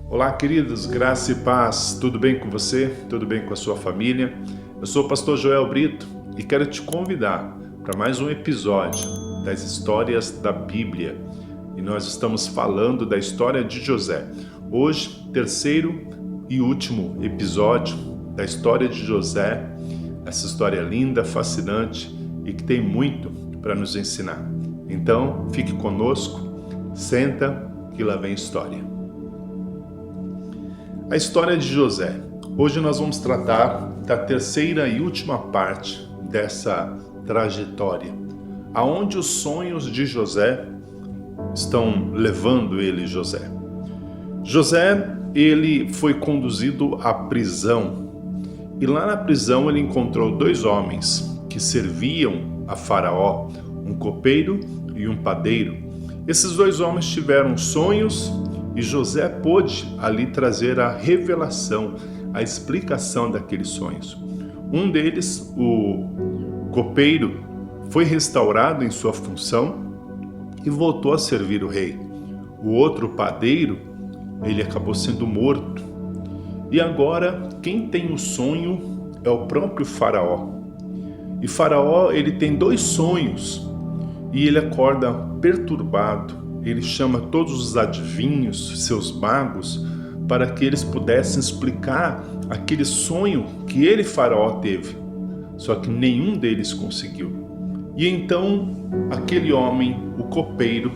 Olá, queridos, graça e paz, tudo bem com você? Tudo bem com a sua família? Eu sou o pastor Joel Brito e quero te convidar para mais um episódio das histórias da Bíblia. E nós estamos falando da história de José. Hoje, terceiro e último episódio da história de José, essa história linda, fascinante e que tem muito para nos ensinar. Então, fique conosco, senta que lá vem história. A história de José. Hoje nós vamos tratar da terceira e última parte dessa trajetória, aonde os sonhos de José estão levando ele, José. José, ele foi conduzido à prisão e lá na prisão ele encontrou dois homens que serviam a Faraó, um copeiro e um padeiro. Esses dois homens tiveram sonhos e José pôde ali trazer a revelação, a explicação daqueles sonhos. Um deles, o copeiro, foi restaurado em sua função e voltou a servir o rei. O outro, padeiro, ele acabou sendo morto. E agora, quem tem o sonho é o próprio Faraó. E Faraó, ele tem dois sonhos e ele acorda perturbado. Ele chama todos os adivinhos, seus magos, para que eles pudessem explicar aquele sonho que ele, Faraó, teve. Só que nenhum deles conseguiu. E então, aquele homem, o copeiro,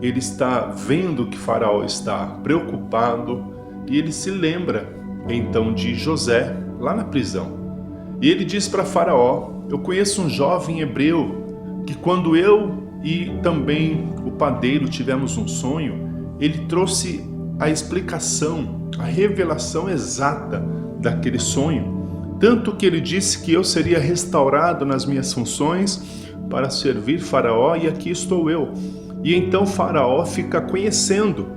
ele está vendo que Faraó está preocupado e ele se lembra, então, de José, lá na prisão. E ele diz para Faraó: eu conheço um jovem hebreu que quando eu e também o padeiro tivemos um sonho, ele trouxe a explicação, a revelação exata daquele sonho, tanto que ele disse que eu seria restaurado nas minhas funções para servir Faraó, e aqui estou eu. E então Faraó fica conhecendo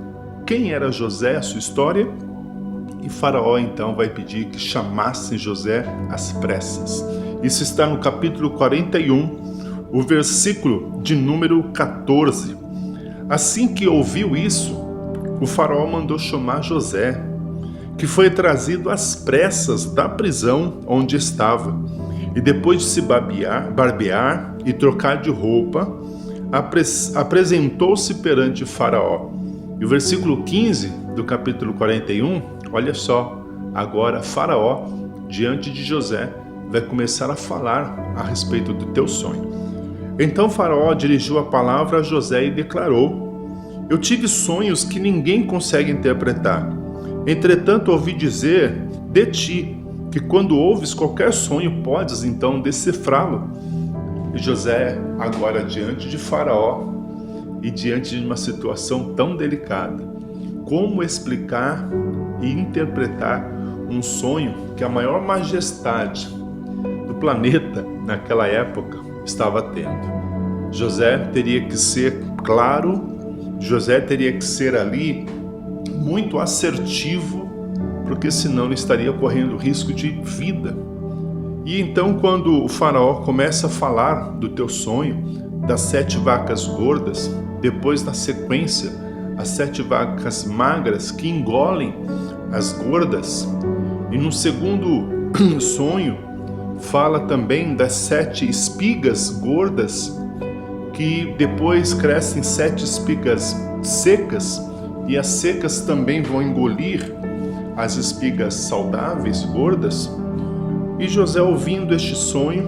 quem era José, a sua história, e Faraó então vai pedir que chamassem José às pressas. Isso está no capítulo 41, o versículo de número 14. Assim que ouviu isso, o faraó mandou chamar José, que foi trazido às pressas da prisão onde estava. E depois de se barbear e trocar de roupa, apresentou-se perante Faraó. E o versículo 15 do capítulo 41, olha só, agora Faraó, diante de José, vai começar a falar a respeito do teu sonho. Então Faraó dirigiu a palavra a José e declarou: eu tive sonhos que ninguém consegue interpretar. Entretanto, ouvi dizer de ti que quando ouves qualquer sonho, podes então decifrá-lo. E José, agora diante de Faraó e diante de uma situação tão delicada, como explicar e interpretar um sonho que a maior majestade do planeta naquela época estava tendo? José teria que ser claro, José teria que ser ali muito assertivo, porque senão ele estaria correndo risco de vida. E então, quando o faraó começa a falar do teu sonho, das 7 vacas gordas, depois na sequência, as 7 vacas magras que engolem as gordas, e no segundo sonho, fala também das 7 espigas gordas, que depois crescem 7 espigas secas, e as secas também vão engolir as espigas saudáveis, gordas. E José, ouvindo este sonho,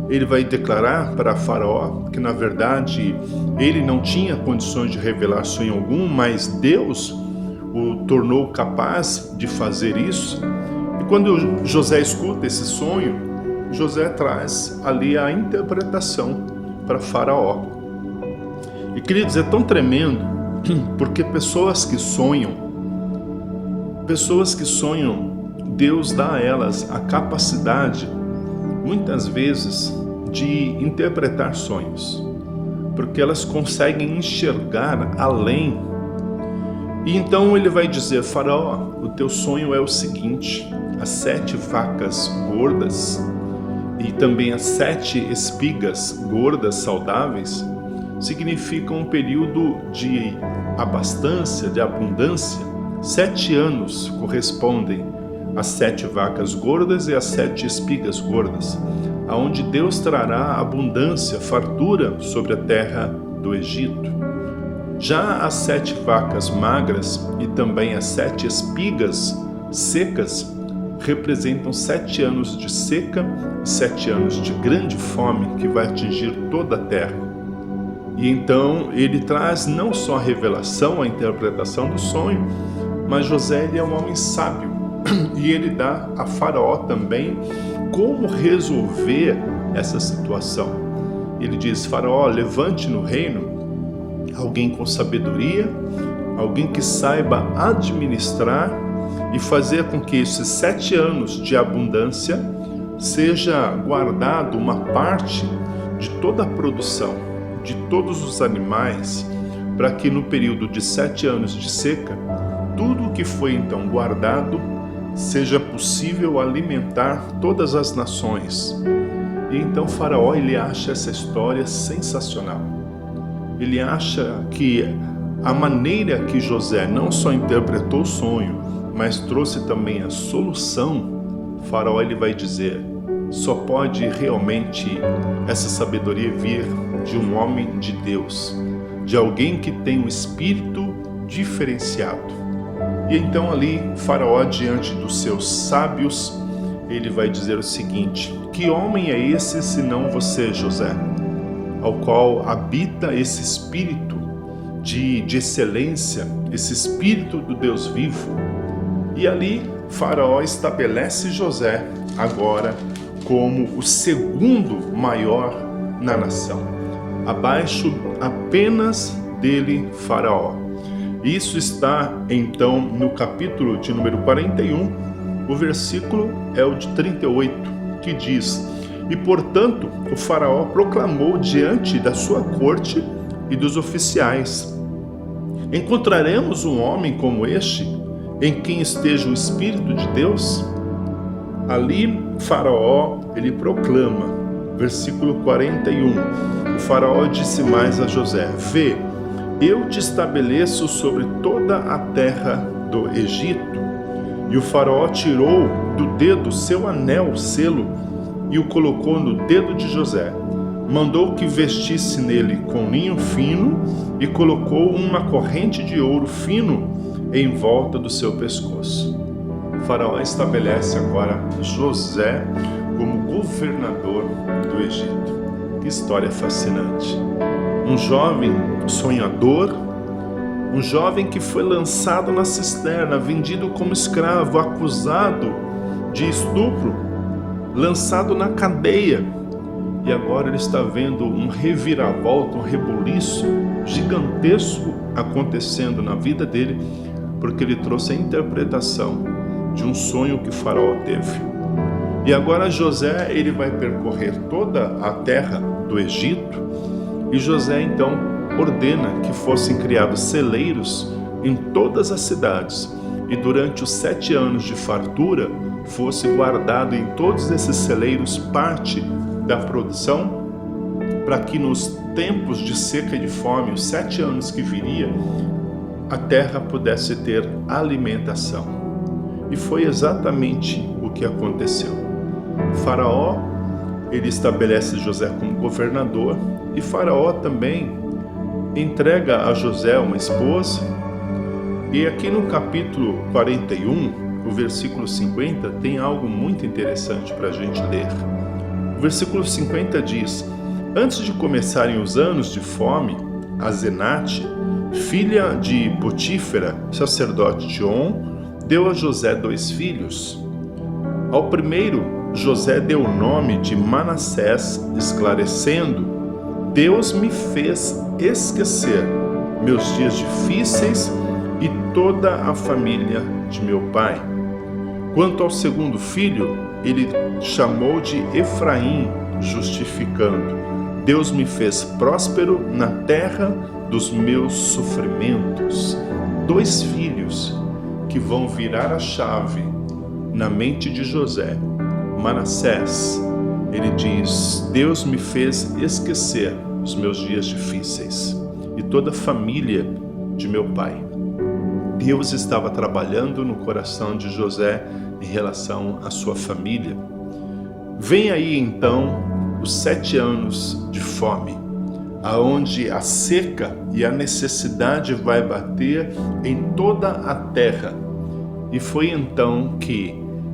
ele vai declarar para Faraó que, na verdade, ele não tinha condições de revelar sonho algum, mas Deus o tornou capaz de fazer isso. E quando José escuta esse sonho, José traz ali a interpretação para Faraó. E, queridos, é tão tremendo, porque pessoas que sonham, Deus dá a elas a capacidade, muitas vezes, de interpretar sonhos, porque elas conseguem enxergar além. E então ele vai dizer: Faraó, o teu sonho é o seguinte: as 7 vacas gordas e também as 7 espigas gordas saudáveis significam um período de abastança, de abundância, 7 anos correspondem às 7 vacas gordas e às 7 espigas gordas, aonde Deus trará abundância, fartura sobre a terra do Egito. Já as 7 vacas magras e também as 7 espigas secas representam 7 anos de seca e 7 anos de grande fome que vai atingir toda a terra. E então ele traz não só a revelação, a interpretação do sonho, mas José ele é um homem sábio e ele dá a Faraó também como resolver essa situação. Ele diz: Faraó, levante no reino alguém com sabedoria, alguém que saiba administrar e fazer com que esses 7 anos de abundância seja guardado uma parte de toda a produção, de todos os animais, para que no período de 7 anos de seca, tudo o que foi então guardado seja possível alimentar todas as nações. E então Faraó ele acha essa história sensacional. Ele acha que a maneira que José não só interpretou o sonho, mas trouxe também a solução, Faraó ele vai dizer: só pode realmente essa sabedoria vir de um homem de Deus, de alguém que tem um espírito diferenciado. E então ali, Faraó, diante dos seus sábios, ele vai dizer o seguinte: que homem é esse senão você, José, ao qual habita esse espírito de excelência, esse espírito do Deus vivo? E ali, Faraó estabelece José agora como o segundo maior na nação, abaixo apenas dele, Faraó. Isso está, então, no capítulo de número 41, o versículo é o de 38, que diz: E, portanto, o faraó proclamou diante da sua corte e dos oficiais: Encontraremos um homem como este, em quem esteja o Espírito de Deus? Ali, Faraó, ele proclama, versículo 41, o faraó disse mais a José: Vê, eu te estabeleço sobre toda a terra do Egito. E o faraó tirou do dedo seu anel, selo, e o colocou no dedo de José. Mandou que vestisse nele com linho fino e colocou uma corrente de ouro fino em volta do seu pescoço. O faraó estabelece agora José como governador do Egito. Que história fascinante! Um jovem sonhador, um jovem que foi lançado na cisterna, vendido como escravo, acusado de estupro, lançado na cadeia. E agora ele está vendo um reviravolta, um rebuliço gigantesco acontecendo na vida dele, porque ele trouxe a interpretação de um sonho que o faraó teve. E agora José ele vai percorrer toda a terra do Egito. E José então ordena que fossem criados celeiros em todas as cidades, e durante os 7 anos de fartura fosse guardado em todos esses celeiros parte da produção, para que nos tempos de seca e de fome, os 7 anos que viria, a terra pudesse ter alimentação. E foi exatamente o que aconteceu. O faraó ele estabelece José como governador, e Faraó também entrega a José uma esposa. E aqui no capítulo 41, o versículo 50, tem algo muito interessante para a gente ler. O versículo 50 diz: Antes de começarem os anos de fome, Azenate, filha de Potífera, sacerdote de On, deu a José 2 filhos. Ao primeiro, José deu o nome de Manassés, esclarecendo: Deus me fez esquecer meus dias difíceis e toda a família de meu pai. Quanto ao segundo filho, ele chamou de Efraim, justificando: Deus me fez próspero na terra dos meus sofrimentos. 2 filhos que vão virar a chave na mente de José. Manassés, ele diz: Deus me fez esquecer os meus dias difíceis e toda a família de meu pai. Deus estava trabalhando no coração de José em relação à sua família. Vem aí então os 7 anos de fome, aonde a seca e a necessidade vai bater em toda a terra. E foi então que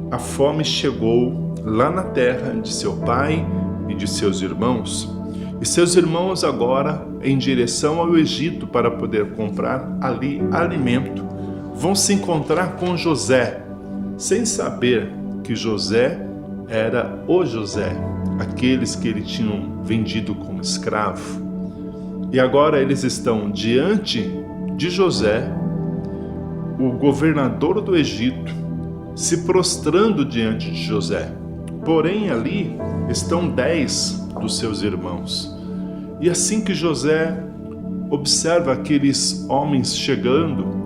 a fome chegou lá na terra de seu pai e de seus irmãos. E seus irmãos agora, em direção ao Egito para poder comprar ali alimento, vão se encontrar com José, sem saber que José era o José, aqueles que ele tinham vendido como escravo. E agora eles estão diante de José, o governador do Egito, se prostrando diante de José. Porém ali estão 10 dos seus irmãos. E assim que José observa aqueles homens chegando,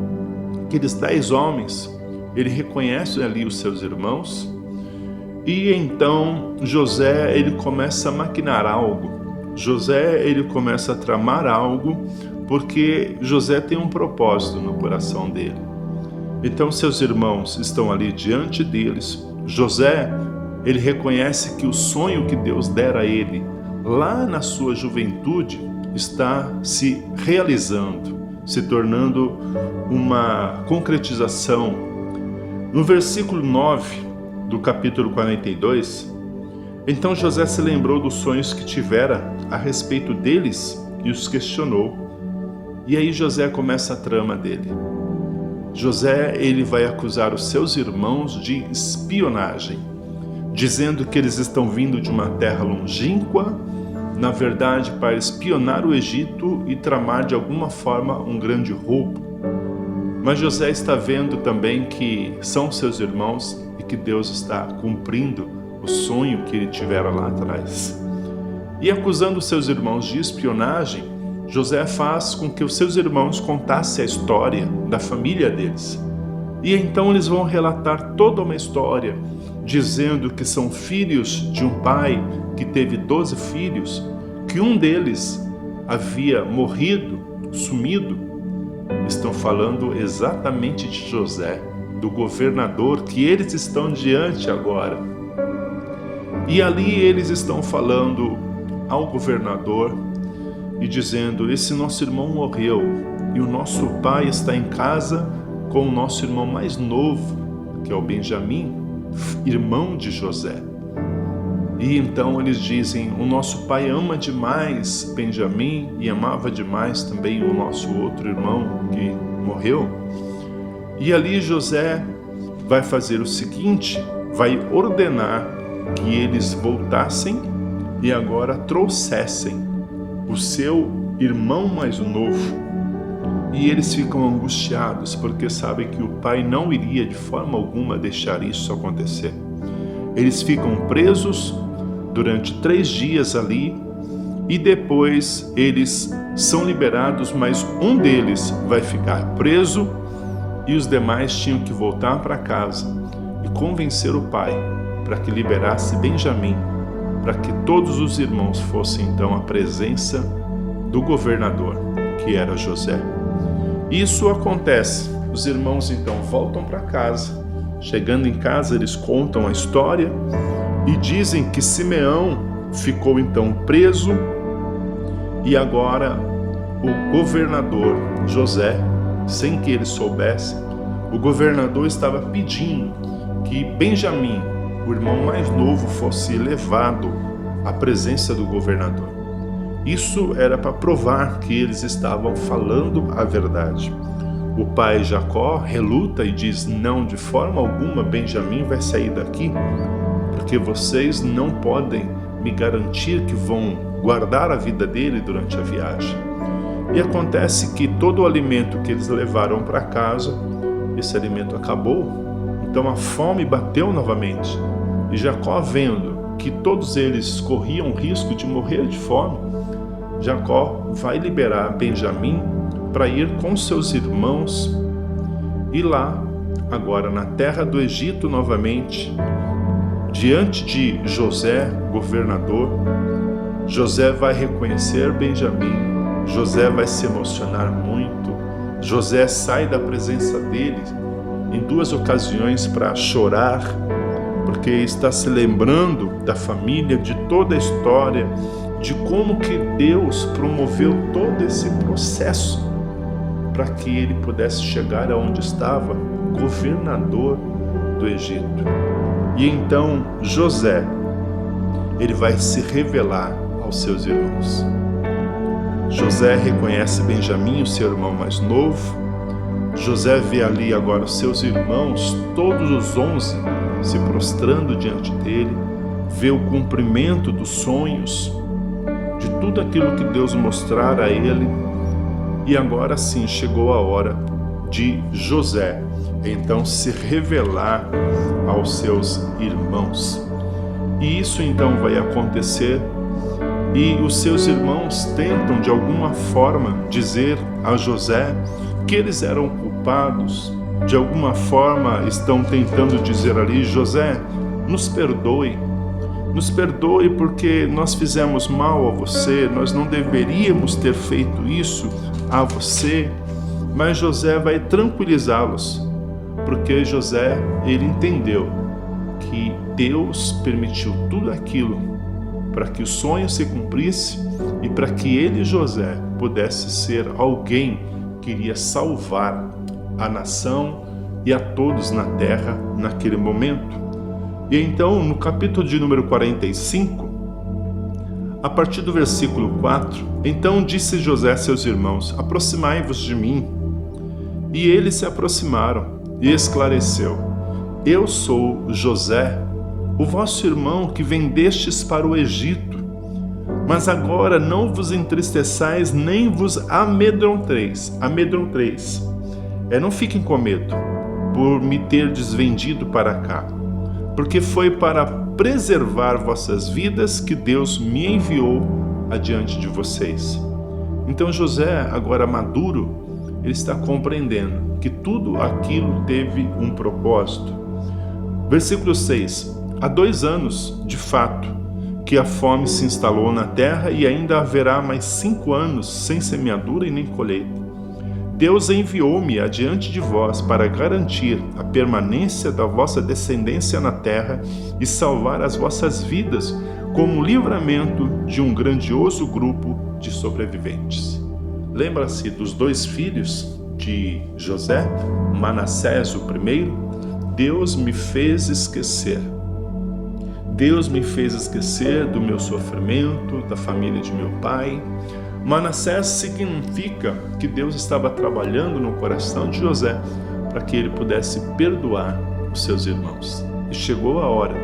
aqueles 10 homens, ele reconhece ali os seus irmãos. E então José, ele começa a maquinar algo. José, ele começa a tramar algo, porque José tem um propósito no coração dele. Então seus irmãos estão ali diante deles. José, ele reconhece que o sonho que Deus dera a ele, lá na sua juventude, está se realizando, se tornando uma concretização. No versículo 9 do capítulo 42, então José se lembrou dos sonhos que tivera a respeito deles e os questionou. E aí José começa a trama dele. José, ele vai acusar os seus irmãos de espionagem, dizendo que eles estão vindo de uma terra longínqua, na verdade para espionar o Egito e tramar de alguma forma um grande roubo. Mas José está vendo também que são seus irmãos e que Deus está cumprindo o sonho que ele tivera lá atrás. E acusando seus irmãos de espionagem, José faz com que os seus irmãos contassem a história da família deles. E então eles vão relatar toda uma história, dizendo que são filhos de um pai que teve 12 filhos, que um deles havia morrido, sumido. Estão falando exatamente de José, do governador que eles estão diante agora. E ali eles estão falando ao governador e dizendo: esse nosso irmão morreu e o nosso pai está em casa com o nosso irmão mais novo, que é o Benjamim, irmão de José. E então eles dizem: o nosso pai ama demais Benjamim e amava demais também o nosso outro irmão que morreu. E ali José vai fazer o seguinte, vai ordenar que eles voltassem e agora trouxessem o seu irmão mais novo. E eles ficam angustiados porque sabem que o pai não iria de forma alguma deixar isso acontecer. Eles ficam presos durante 3 dias ali e depois eles são liberados, mas um deles vai ficar preso e os demais tinham que voltar para casa e convencer o pai para que liberasse Benjamim, para que todos os irmãos fossem então à presença do governador, que era José. Isso acontece, os irmãos então voltam para casa. Chegando em casa, eles contam a história e dizem que Simeão ficou então preso e agora o governador José, sem que ele soubesse, o governador estava pedindo que Benjamim, o irmão mais novo, fosse levado à presença do governador. Isso era para provar que eles estavam falando a verdade. O pai Jacó reluta e diz: não, de forma alguma Benjamim vai sair daqui, porque vocês não podem me garantir que vão guardar a vida dele durante a viagem. E acontece que todo o alimento que eles levaram para casa, esse alimento acabou. Então a fome bateu novamente. E Jacó, vendo que todos eles corriam risco de morrer de fome, Jacó vai liberar Benjamim para ir com seus irmãos e lá, agora na terra do Egito novamente, diante de José, governador, José vai reconhecer Benjamim, José vai se emocionar muito José sai da presença dele em 2 ocasiões para chorar, porque está se lembrando da família, de toda a história, de como que Deus promoveu todo esse processo para que ele pudesse chegar aonde estava, governador do Egito. E então José, ele vai se revelar aos seus irmãos. José reconhece Benjamim, o seu irmão mais novo. José vê ali agora os seus irmãos, todos os 11, se prostrando diante dele, vê o cumprimento dos sonhos, de tudo aquilo que Deus mostrara a ele. E agora sim chegou a hora de José então se revelar aos seus irmãos. E isso então vai acontecer, e os seus irmãos tentam de alguma forma dizer a José que eles eram culpados. De alguma forma estão tentando dizer ali: José, nos perdoe porque nós fizemos mal a você, nós não deveríamos ter feito isso a você. Mas José vai tranquilizá-los, porque José, ele entendeu que Deus permitiu tudo aquilo para que o sonho se cumprisse e para que ele, José, pudesse ser alguém que iria salvar a nação e a todos na terra naquele momento. E então, no capítulo de número 45, a partir do versículo 4, então disse José a seus irmãos: aproximai-vos de mim. E eles se aproximaram, e esclareceu: eu sou José, o vosso irmão que vendestes para o Egito. Mas agora não vos entristeçais nem vos amedronteis. Não fiquem com medo por me terdes vendido para cá, porque foi para preservar vossas vidas que Deus me enviou adiante de vocês. Então José, agora maduro, ele está compreendendo que tudo aquilo teve um propósito. Versículo 6. Há 2 anos, de fato, que a fome se instalou na terra, e ainda haverá mais 5 anos sem semeadura e nem colheita. Deus enviou-me adiante de vós para garantir a permanência da vossa descendência na terra e salvar as vossas vidas como livramento de um grandioso grupo de sobreviventes. Lembra-se dos 2 filhos de José, Manassés o primeiro? Deus me fez esquecer do meu sofrimento, da família de meu pai. Manassés significa que Deus estava trabalhando no coração de José para que ele pudesse perdoar os seus irmãos. E chegou a hora,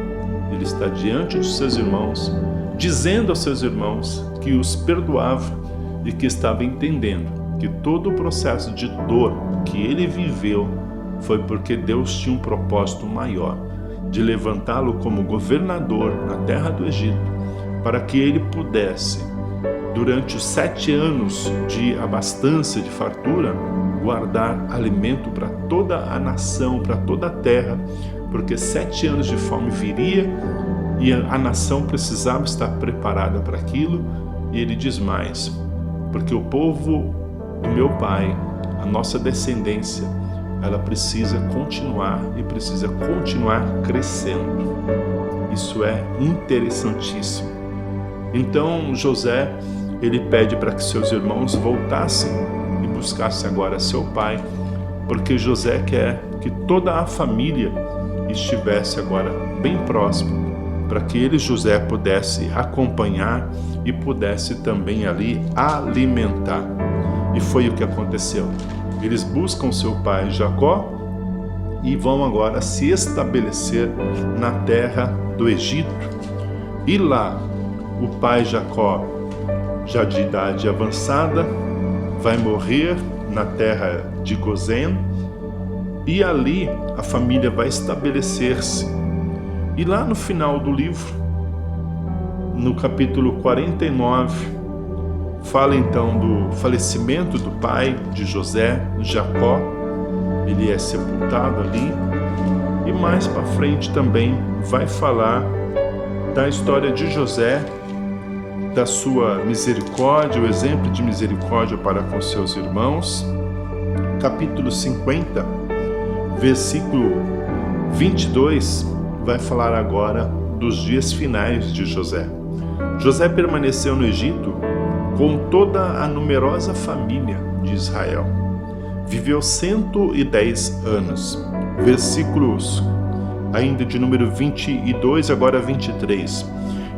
ele está diante de seus irmãos, dizendo aos seus irmãos que os perdoava e que estava entendendo que todo o processo de dor que ele viveu foi porque Deus tinha um propósito maior, de levantá-lo como governador na terra do Egito, para que ele pudesse, durante os 7 anos de abastança, de fartura, guardar alimento para toda a nação, para toda a terra, porque 7 anos de fome viria e a nação precisava estar preparada para aquilo. E ele diz mais: porque o povo do meu pai, a nossa descendência, ela precisa continuar crescendo. Isso é interessantíssimo. Então José, ele pede para que seus irmãos voltassem e buscassem agora seu pai, porque José quer que toda a família estivesse agora bem próximo, para que ele, José, pudesse acompanhar e pudesse também ali alimentar. E foi o que aconteceu. Eles buscam seu pai Jacó e vão agora se estabelecer na terra do Egito. E lá, o pai Jacó, já de idade avançada, vai morrer na terra de Gozém, e ali a família vai estabelecer-se. E lá no final do livro, no capítulo 49, fala então do falecimento do pai de José, Jacó. Ele é sepultado ali. E mais para frente também vai falar da história de José, da sua misericórdia, o exemplo de misericórdia para com seus irmãos. capítulo 50, versículo 22, vai falar agora dos dias finais de José. José permaneceu no Egito com toda a numerosa família de Israel. Viveu 110 anos. Versículos ainda de número 22, agora 23.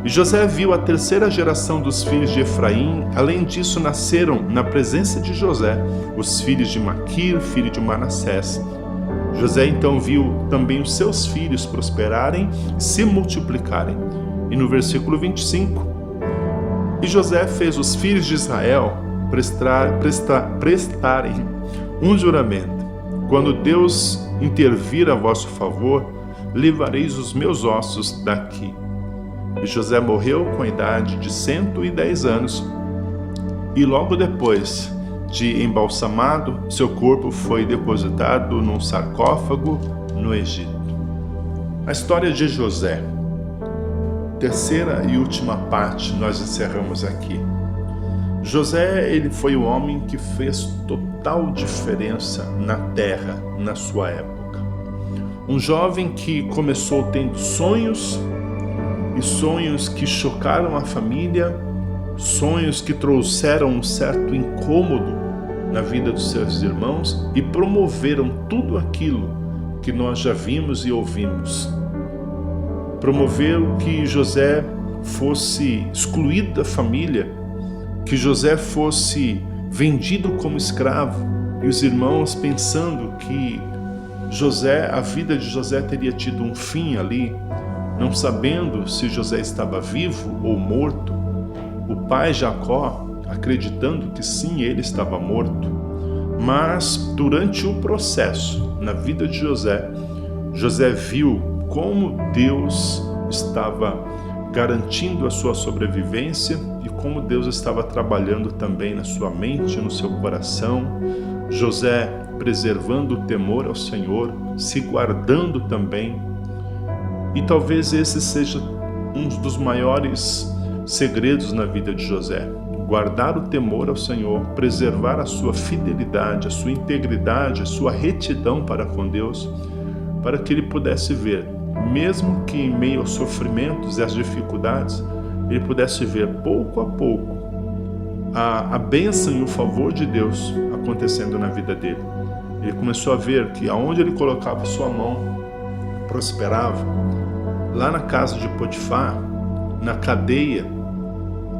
E José viu a terceira geração dos filhos de Efraim. Além disso, nasceram na presença de José os filhos de Maquir, filho de Manassés. José então viu também os seus filhos prosperarem e se multiplicarem. E no versículo 25, e José fez os filhos de Israel prestarem um juramento: quando Deus intervir a vosso favor, levareis os meus ossos daqui. E José morreu com a idade de 110 anos, e logo depois de embalsamado, seu corpo foi depositado num sarcófago no Egito. A história de José, terceira e última parte, nós encerramos aqui. José, ele foi o homem que fez total diferença na terra, na sua época. Um jovem que começou tendo sonhos, e sonhos que chocaram a família, sonhos que trouxeram um certo incômodo na vida dos seus irmãos e promoveram tudo aquilo que nós já vimos e ouvimos. Promoveu que José fosse excluído da família, que José fosse vendido como escravo, e os irmãos pensando que a vida de José teria tido um fim ali, não sabendo se José estava vivo ou morto. O pai Jacó acreditando que sim, ele estava morto. Mas durante o processo na vida de José, José viu como Deus estava garantindo a sua sobrevivência e como Deus estava trabalhando também na sua mente, no seu coração. José preservando o temor ao Senhor, se guardando também. E talvez esse seja um dos maiores segredos na vida de José. Guardar o temor ao Senhor, preservar a sua fidelidade, a sua integridade, a sua retidão para com Deus, para que ele pudesse ver, mesmo que em meio aos sofrimentos e às dificuldades, ele pudesse ver pouco a pouco a bênção e o favor de Deus acontecendo na vida dele. Ele começou a ver que aonde ele colocava sua mão, prosperava. Lá na casa de Potifar, na cadeia,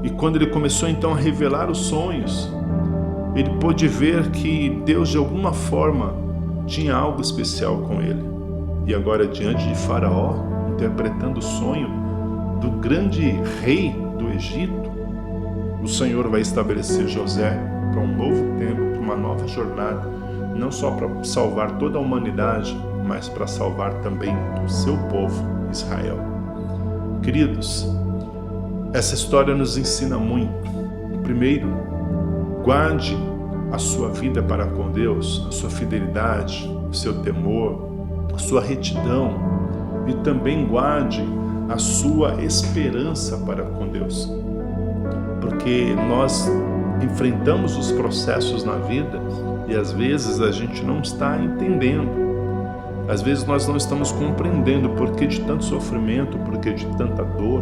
e quando ele começou então a revelar os sonhos, ele pôde ver que Deus de alguma forma tinha algo especial com ele. E agora diante de Faraó, interpretando o sonho do grande rei do Egito, o Senhor vai estabelecer José para um novo tempo, para uma nova jornada, não só para salvar toda a humanidade, mas para salvar também o seu povo, Israel. Queridos, essa história nos ensina muito. Primeiro, guarde a sua vida para com Deus, a sua fidelidade, o seu temor, a sua retidão, e também guarde a sua esperança para com Deus. Porque nós enfrentamos os processos na vida e às vezes a gente não está entendendo. Às vezes nós não estamos compreendendo o porquê de tanto sofrimento, o porquê de tanta dor.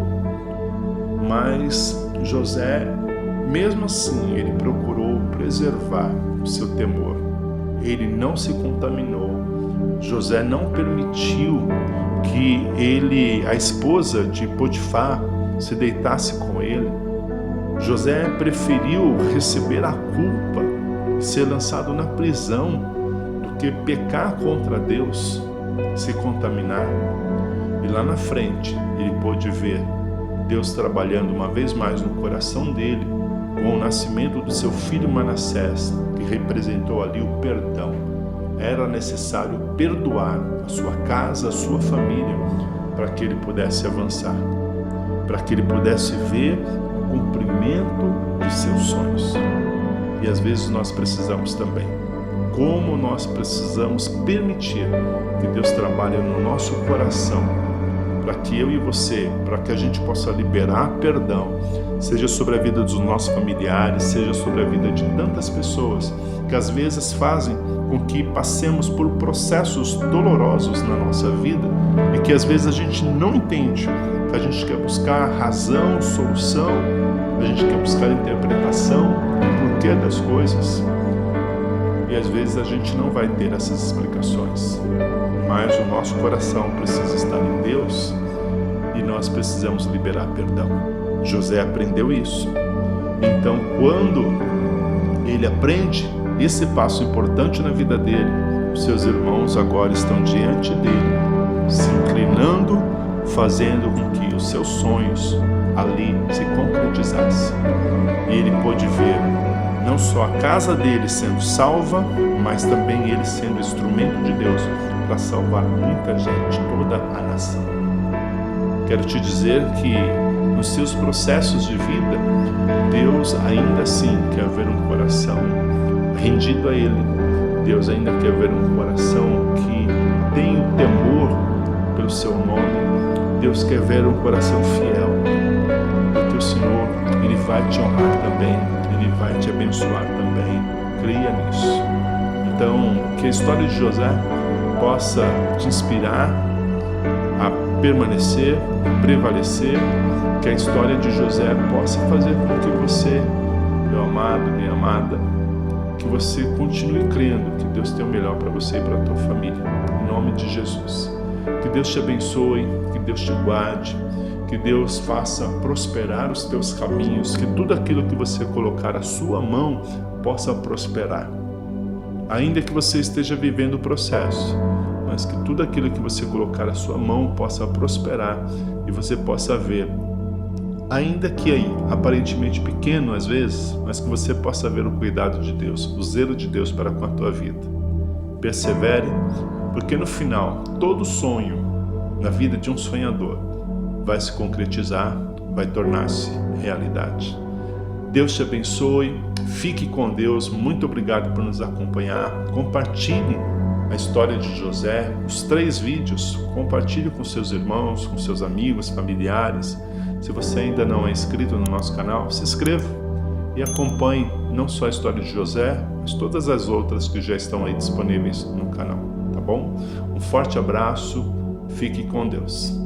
Mas José, mesmo assim, ele procurou preservar o seu temor. Ele não se contaminou. José não permitiu que a esposa de Potifar, se deitasse com ele. José preferiu receber a culpa e ser lançado na prisão do que pecar contra Deus, se contaminar. E lá na frente ele pôde ver Deus trabalhando uma vez mais no coração dele, com o nascimento do seu filho Manassés, que representou ali o perdão. Era necessário perdoar a sua casa, a sua família, para que ele pudesse avançar, para que ele pudesse ver o cumprimento de seus sonhos. E às vezes nós precisamos também. Como nós precisamos permitir que Deus trabalhe no nosso coração, para que eu e você, para que a gente possa liberar perdão, seja sobre a vida dos nossos familiares, seja sobre a vida de tantas pessoas que às vezes fazem com que passemos por processos dolorosos na nossa vida e que às vezes a gente não entende, que a gente quer buscar razão, solução, a gente quer buscar interpretação, o porquê das coisas. E às vezes a gente não vai ter essas explicações, mas o nosso coração precisa estar em Deus e nós precisamos liberar perdão. José aprendeu isso. Então, quando ele aprende esse passo importante na vida dele, os seus irmãos agora estão diante dele, se inclinando, fazendo com que os seus sonhos ali se concretizassem. E ele pôde ver não só a casa dele sendo salva, mas também ele sendo instrumento de Deus para salvar muita gente, toda a nação. Quero te dizer que nos seus processos de vida, Deus ainda assim quer ver um coração rendido a Ele. Deus ainda quer ver um coração que tem o temor pelo seu nome. Deus quer ver um coração fiel. Porque o Senhor, Ele vai te honrar também, Ele vai te abençoar também. Creia nisso. Então, que a história de José possa te inspirar a permanecer, a prevalecer, que a história de José possa fazer com que você, meu amado, minha amada, que você continue crendo que Deus tem o melhor para você e para a tua família. Em nome de Jesus. Que Deus te abençoe, que Deus te guarde, que Deus faça prosperar os teus caminhos, que tudo aquilo que você colocar a sua mão possa prosperar. Ainda que você esteja vivendo o processo, mas que tudo aquilo que você colocar a sua mão possa prosperar e você possa ver, ainda que aí, aparentemente pequeno às vezes, mas que você possa ver o cuidado de Deus, o zelo de Deus para com a tua vida. Persevere, porque no final, todo sonho na vida de um sonhador vai se concretizar, vai tornar-se realidade. Deus te abençoe, fique com Deus, muito obrigado por nos acompanhar, compartilhe a história de José, os 3 vídeos, compartilhe com seus irmãos, com seus amigos, familiares. Se você ainda não é inscrito no nosso canal, se inscreva e acompanhe não só a história de José, mas todas as outras que já estão aí disponíveis no canal, tá bom? Um forte abraço, fique com Deus.